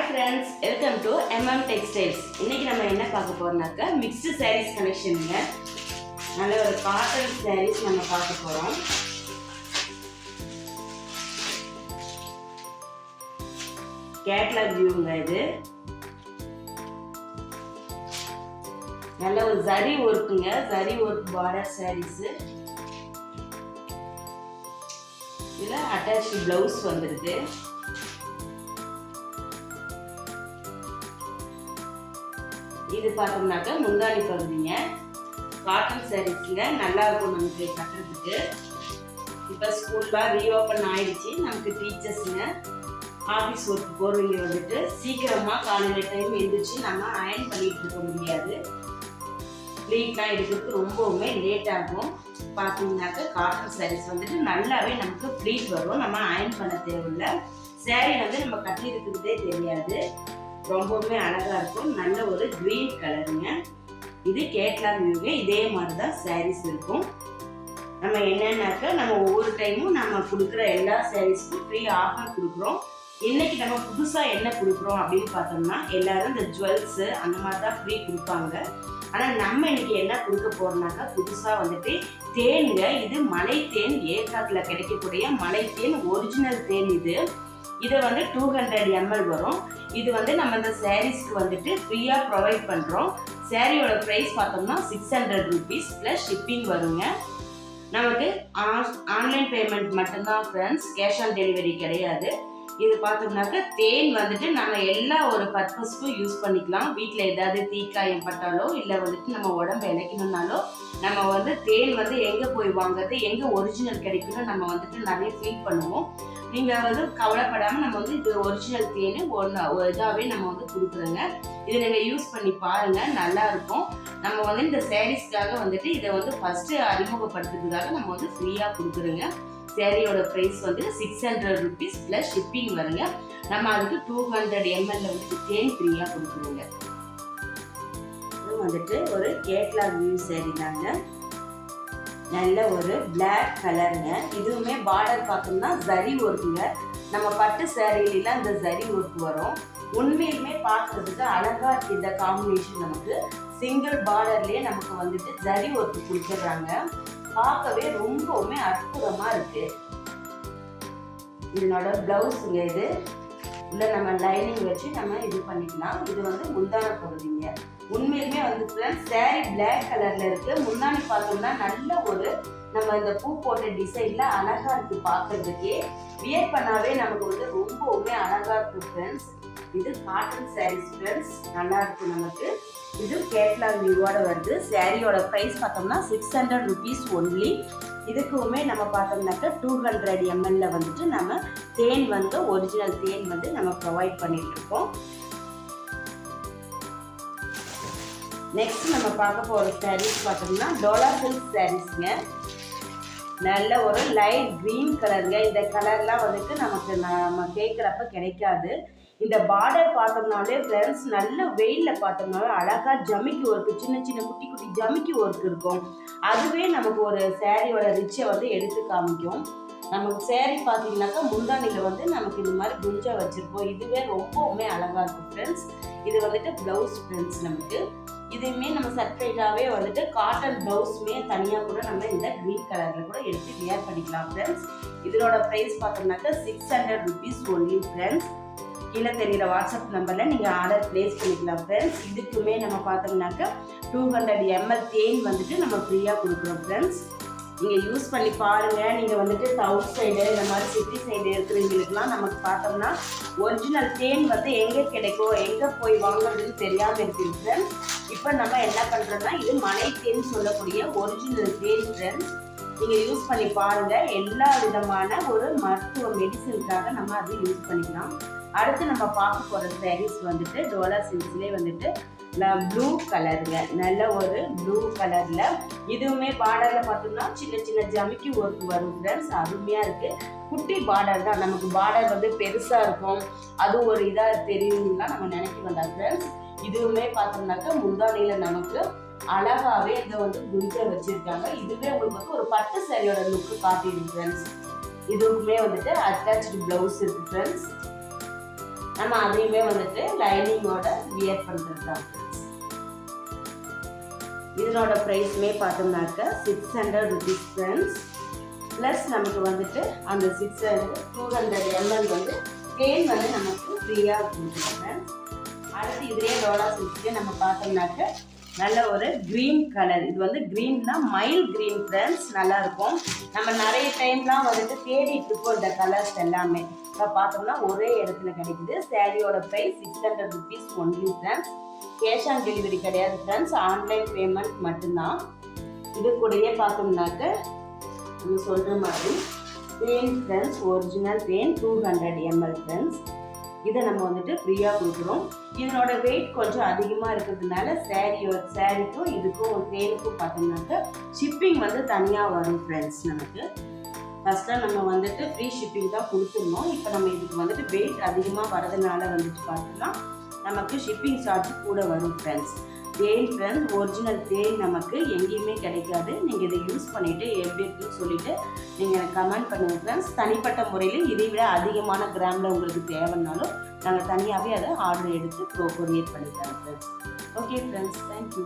friends, welcome to MM Textiles. இன்னைக்கு நம்ம என்ன பார்க்க போறோம்னாக்க mixed sarees collectionங்க. நல்ல ஒரு cotton sarees நம்ம பார்க்க போறோம். Catalog viewங்க இது. நல்ல ஒரு zari workங்க, zari work border sarees. இதுல attached blouse வந்திருக்கு. இது பார்த்தோம்னாக்க முந்தானி பகுதிங்க காட்டன் சாரீஸ்ங்க நல்லா இருக்கும் நமக்கு கட்டுறதுக்கு. இப்போ ஸ்கூல்லாம் ரீஓப்பன் ஆயிடுச்சு. நமக்கு டீச்சர்ஸுங்க ஆஃபீஸ் ஒர்க் போகிறவங்க வந்துட்டு சீக்கிரமாக காலையில் டைம் எழுந்திரிச்சு நம்ம அயன் பண்ணிட்டு இருக்க முடியாது. ப்ளீட்லாம் எடுக்கிறதுக்கு ரொம்பவுமே லேட் ஆகும். பார்த்தீங்கன்னாக்க காட்டன் சாரீஸ் வந்துட்டு நல்லாவே நமக்கு ப்ளீட் வரும். நம்ம அயன் பண்ண தேவையில்லை. சாரீ வந்து நம்ம கட்டி இருக்கிறதே தெரியாது. ரொம்பவுமே அழகா இருக்கும். நல்ல ஒரு கிரீன் கலருங்க. இது கேட்லாக் வியூங்க. இதே மாதிரி தான் சாரீஸ் இருக்கும். நம்ம என்னன்னாக்க நம்ம ஒவ்வொரு டைமும் நம்ம கொடுக்குற எல்லா சாரீஸ்க்கும் ஃப்ரீ ஆஃபர் கொடுக்குறோம். இன்னைக்கு நம்ம புதுசாக என்ன கொடுக்குறோம் அப்படின்னு பார்த்தோம்னா எல்லாரும் இந்த ஜுவல்ஸு அந்த மாதிரி தான் ஃப்ரீ கொடுப்பாங்க. ஆனால் நம்ம இன்னைக்கு என்ன கொடுக்க போறோம்னாக்கா புதுசாக வந்துட்டு தேனுங்க. இது மலை தேன், ஏற்காட்டில் கிடைக்கக்கூடிய மலை தேன், ஒரிஜினல் தேன். இதை வந்து 200 ml வரும். இது வந்து நம்ம இந்த சாரீஸ்க்கு வந்துட்டு ஃப்ரீயாக ப்ரொவைட் பண்ணுறோம். சாரியோட ப்ரைஸ் பார்த்தோம்னா 600 rupees ப்ளஸ் ஷிப்பிங் வருங்க. நமக்கு ஆன்லைன் பேமெண்ட் மட்டும்தான் ஃப்ரெண்ட்ஸ், கேஷ் ஆன் டெலிவரி கிடையாது. இது பார்த்தோம்னாக்க தேன் வந்துட்டு நம்ம எல்லா ஒரு பர்பஸ்க்கும் யூஸ் பண்ணிக்கலாம். வீட்டில் ஏதாவது தீக்காயம் பட்டாலோ இல்லை வந்துட்டு நம்ம உடம்பு இணைக்கணும்னாலோ நம்ம வந்து தேன் வந்து எங்கே போய் வாங்குறது, எங்கே ஒரிஜினல் கிடைக்குன்னு நம்ம வந்துட்டு நிறைய ஃபீல் பண்ணுவோம். நீங்கள் வந்து கவலைப்படாமல் நம்ம வந்து இது ஒரிஜினல் தேன் ஒரு இதாகவே நம்ம வந்து கொடுக்குறோங்க. இதை நீங்கள் யூஸ் பண்ணி பாருங்கள், நல்லாயிருக்கும். நம்ம வந்து இந்த சாரீஸ்க்காக வந்துட்டு இதை வந்து ஃபஸ்ட்டு அறிமுகப்படுத்துறதுக்காக நம்ம வந்து ஃப்ரீயாக கொடுக்குறோங்க. சாரியோட ப்ரைஸ் வந்து 600 rupees ப்ளஸ் ஷிப்பிங் வருங்க. நம்ம அதுக்கு 200 ml வந்துட்டு தேன் ஃப்ரீயாக கொடுக்குறோங்க. இது வந்துட்டு ஒரு கேட்லாக் வியூ சாரி தாங்க. நல்ல ஒரு பிளாக் கலருங்க. இதுவுமே பார்டர் பார்த்தோம்னா ஜரி ஒர்க்குங்க. நம்ம பட்டு சாரியிலாம் இந்த ஜரி ஒர்க் வரும். உண்மையுமே பார்க்கறதுக்கு அழகா இருக்கு. இந்த காம்பினேஷன் நமக்கு சிங்கிள் பார்டர்லயே நமக்கு வந்துட்டு ஜரி ஒர்க் கொடுத்துடுறாங்க. பார்க்கவே ரொம்பவுமே அற்புதமா இருக்கு. இதனோட பிளவுஸுங்க. இது உள்ள நம்ம லைனிங் வச்சு நம்ம இது பண்ணிக்கலாம். இது வந்து முந்தான பகுதிங்க. உண்மையிலுமே வந்து ஃப்ரெண்ட்ஸ் சாரி பிளாக் கலர்ல இருக்கு. முன்னாடி பார்த்தோம்னா நல்ல ஒரு நம்ம இந்த பூ போட்ட டிசைன்ல அழகா இருக்கு. பார்க்கறதுக்கே வியர் பண்ணாவே நமக்கு வந்து ரொம்பவுமே அழகா இருக்கு ஃப்ரெண்ட்ஸ். இது காட்டன் சாரீஸ் ஃப்ரெண்ட்ஸ், நல்லா இருக்கு நமக்கு. இது கேட்லாக் வியூவோட வருது. சாரியோட ப்ரைஸ் பார்த்தோம்னா 600 rupees ஒன்லி. இதுக்குமே நம்ம பார்த்தோம்னாக்க 200 ml வந்துட்டு நம்ம தேன் வந்து ஒரிஜினல் தேன் வந்து நம்ம ப்ரொவைட் பண்ணிட்டு இருக்கோம். நெக்ஸ்ட் நம்ம பார்க்க போகிற சாரீஸ் பார்த்தோம்னா டோலா சில்க் சாரீஸ்ங்க. நல்ல ஒரு லைட் க்ரீன் கலருங்க. இந்த கலர்லாம் வந்துட்டு நமக்கு நம்ம கேட்குறப்ப கிடைக்காது. இந்த பார்டர் பார்த்தோம்னாலே ஃப்ரெண்ட்ஸ் நல்ல வெயிலில் பார்த்தோம்னாலே அழகாக ஜமிக்கி ஒர்க்கு, சின்ன சின்ன குட்டி குட்டி ஜமிக்கி ஒர்க் இருக்கும். அதுவே நமக்கு ஒரு சாரியோட ரிச்சை வந்து எடுத்து காமிக்கும். நமக்கு சாரி பார்த்தீங்கன்னாக்கா முந்தானியில் வந்து நமக்கு இந்த மாதிரி குஞ்சா வச்சுருப்போம். இதுவே ரொம்பவுமே அழகாக இருக்கும் ஃப்ரெண்ட்ஸ். இது வந்துட்டு ப்ளவுஸ் ஃப்ரெண்ட்ஸ். நமக்கு இதுவுமே நம்ம செப்பரேட்டாகவே வந்துட்டு காட்டன் ப்ளவுஸுமே தனியாக கூட நம்ம இந்த க்ரீன் கலரில் கூட எடுத்து வியர் பண்ணிக்கலாம் ஃப்ரெண்ட்ஸ். இதனோட ப்ரைஸ் பார்த்தோம்னாக்கா 600 rupees ஒன்லி ஃப்ரெண்ட்ஸ். கீழே தெரிகிற வாட்ஸ்அப் நம்பரில் நீங்கள் ஆர்டர் ப்ளேஸ் பண்ணிக்கலாம் ஃப்ரெண்ட்ஸ். இதுக்குமே நம்ம பார்த்தோம்னாக்கா 200 ml தேன் வந்துட்டு நம்ம ஃப்ரீயாக கொடுக்குறோம் ஃப்ரெண்ட்ஸ். நீங்கள் யூஸ் பண்ணி பாருங்கள். நீங்கள் வந்துட்டு சவுத் சைடு இந்த மாதிரி சிட்டி சைடு இருக்கிறவங்களுக்குலாம் நமக்கு பார்த்தோம்னா ஒரிஜினல் தேன் வந்து எங்கே கிடைக்கும், எங்கே போய் வாங்குறதுன்னு தெரியாமல் இருக்குது ஃப்ரெண்ட்ஸ். இப்போ நம்ம என்ன பண்ணுறோம்னா இது மலை தேன் சொல்லக்கூடிய ஒரிஜினல் தேன் ஃப்ரெண்ட்ஸ். நீங்கள் யூஸ் பண்ணி பாருங்கள். எல்லா விதமான ஒரு மருத்துவ மெடிசனுக்காக நம்ம அதை யூஸ் பண்ணிக்கலாம். அடுத்து நம்ம பார்க்க போகிற சாரீஸ் வந்துட்டு டோலா சில்க்ஸ்லேயே வந்துட்டு ப்ளூ கலருங்க. நல்ல ஒரு ப்ளூ கலரில் இதுவுமே பார்டரில் பார்த்தோம்னா சின்ன சின்ன ஜமிக்கி ஒர்க் வரும் ஃப்ரெண்ட்ஸ். அருமையாக இருக்குது. குட்டி பார்டர் தான். நமக்கு பார்டர் வந்து பெருசாக இருக்கும், அது ஒரு இதாக தெரியும்லாம் நம்ம நினைக்க வேண்டாம் ஃப்ரெண்ட்ஸ். இதுவுமே பார்த்தோம்னாக்கா முந்தானியில் நமக்கு அழகாகவே இதை வந்து குஞ்ச வச்சுருக்காங்க. இதுவே உங்களுக்கு வந்து ஒரு பட்டு சாரியோட லுக்கு காட்டிடும் ஃப்ரெண்ட்ஸ். இதுவுமே வந்துட்டு அட்டாச்சு ப்ளவுஸ் இருக்குது ஃப்ரெண்ட்ஸ். நம்ம அதையுமே வந்துட்டு லைனிங்கோட வியர் பண்ணுறது தான். இதனோட ப்ரைஸுமே பார்த்தோம்னாக்க 600 ருபீஸ் ஃப்ரெண்ட்ஸ். ப்ளஸ் நமக்கு வந்துட்டு அந்த 200 ml வந்து தேன் வந்து நமக்கு ஃப்ரீயாக கொடுத்துருக்கேன். அடுத்து இதே லோலா சில்க்லேயே நம்ம பார்த்தோம்னாக்க நல்ல ஒரு க்ரீன் கலர். இது வந்து க்ரீன்னா மைல்ட் க்ரீன் ஃப்ரெண்ட்ஸ், நல்லாயிருக்கும். நம்ம நிறைய டைம்லாம் வந்துட்டு தேடிட்டு இருக்கோம் இந்த கலர்ஸ் எல்லாமே. இப்போ பார்த்தோம்னா ஒரே இடத்துல கிடைக்குது. சாரியோட price 600 rupees only friends. Cash on delivery கிடையாது ஃப்ரெண்ட்ஸ், ஆன்லைன் பேமெண்ட் மட்டும்தான். இது கூடயே பார்த்தோம்னாக்க நம்ம சொல்கிற மாதிரி தேன் ஃப்ரெண்ட்ஸ், ஒரிஜினல் தேன் 200 ml ஃப்ரெண்ட்ஸ். இதை நம்ம வந்துட்டு ஃப்ரீயாக கொடுக்குறோம். இதனோட வெயிட் கொஞ்சம் அதிகமாக இருக்கிறதுனால சாரிக்கும் இதுக்கும் தேனுக்கும் பார்த்தோம்னாக்க ஷிப்பிங் வந்து தனியாக வரும் ஃப்ரெண்ட்ஸ். நமக்கு ஃபஸ்ட்டாக நம்ம வந்துட்டு ஃப்ரீ ஷிப்பிங் தான் கொடுத்துருந்தோம். இப்போ நம்ம இதுக்கு வந்துட்டு வெயிட் அதிகமாக வரதுனால வந்துட்டு பார்த்தோம்னா நமக்கு ஷிப்பிங் சார்ஜ் கூட வரும் ஃப்ரெண்ட்ஸ். தேன் ஃப்ரெண்ட்ஸ், ஒரிஜினல் தேன் நமக்கு எங்கேயுமே கிடைக்காது. நீங்கள் இதை யூஸ் பண்ணிவிட்டு எப்படி இருக்குன்னு சொல்லிவிட்டு நீங்கள் எனக்கு கமெண்ட் பண்ணுங்கள் ஃப்ரெண்ட்ஸ். தனிப்பட்ட முறையில் இதை விட அதிகமான கிராமில் உங்களுக்கு தேவைன்னாலும் நாங்கள் தனியாகவே அதை ஆர்டர் எடுத்து கொரியர் பண்ணித்தரோம் ஃப்ரெண்ட்ஸ். Okay friends, thank you.